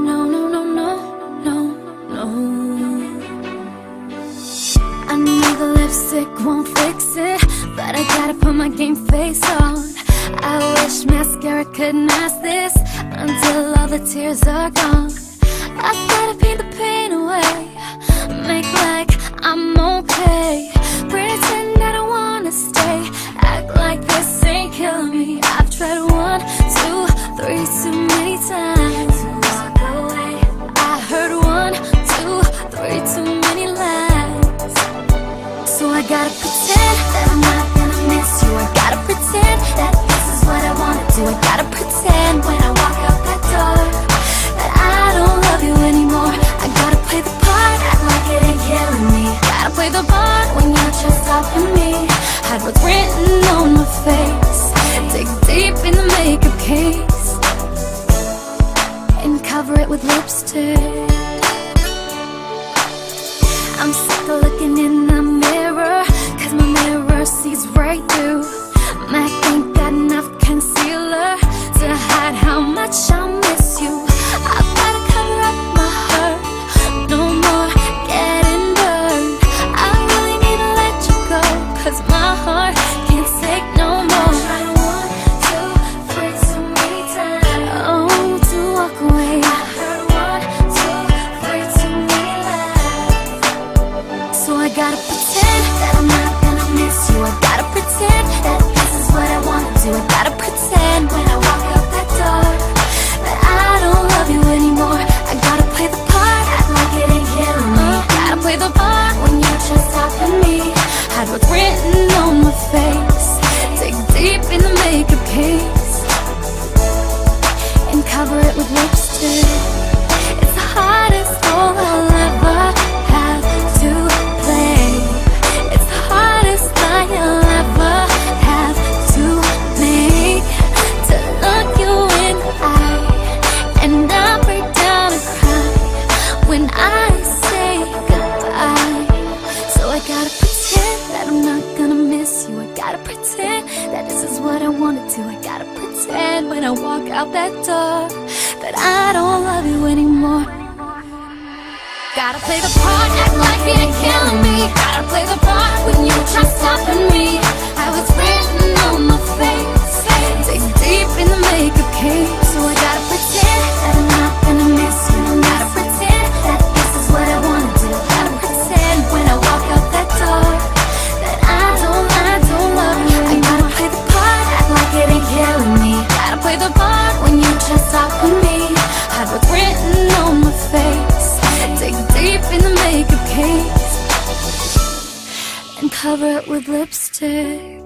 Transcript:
No, no, no, no, no, no. I know the lipstick won't fix it, but I gotta put my game face on. I wish mascara could mask this until all the tears are gone. I gotta paint the pain away, make like I'm okay, pretend I don't wanna stay, act like this ain't killing me. I've tried 1, 2, 3 too many times to walk away. I heard 1, 2, 3 too many lies, so I gotta pretend that I'm not gonna miss you. I gotta pretend that this is what I wanna do. I gotta pretend when I walk out that door that I don't love you anymore. I gotta play the part, act like it ain't killing me. Gotta play the part when you're just stopping me. Hide what's written on my face, dig deep in the makeup case, and cover it with lipstick. I'm sick of looking in the mirror, cause my mirror sees right through. MAC ain't got enough concealer to hide how much I miss you. I've gotta cover up my hurt, no more getting burned. I really need to let you go, cause my heart can't take no more. I tried 1, 2, 3 too many times, oh, to walk away. I heard 1, 2, 3 too many lies, so I gotta pretend that I'm not gonna miss you. I gotta pretend that this is what I wanna do. I gotta pretend when I walk out that door that I don't love you anymore. I gotta play the part, act like it ain't killing me. Gotta play the part when you're just stopping me. Hide what's written on my face, dig deep in the makeup case, and cover it with lipstick. It's the hardest role I'll ever have to play. It's the hardest lie I'll ever have to make, to look you in the eye and I break down and cry when I say goodbye. So I gotta pretend that I'm not gonna miss you. I gotta pretend that this is what I wanna do. I gotta pretend when I walk out that door that I don't love you anymore. Gotta play the part, act like it ain't killing me. Gotta play the part when you try stopping me. How it's written on my face, dig deep in the makeup case. So I gotta pretend that I'm not gonna miss you. Gotta pretend that this is what I wanna do. Gotta pretend when I walk out that door that I don't love you anymore. I gotta play the part, act like it ain't killing me. Gotta play the part when you try stopping me. Hide what's written on my face, dig deep in the makeup case, and cover it with lipstick.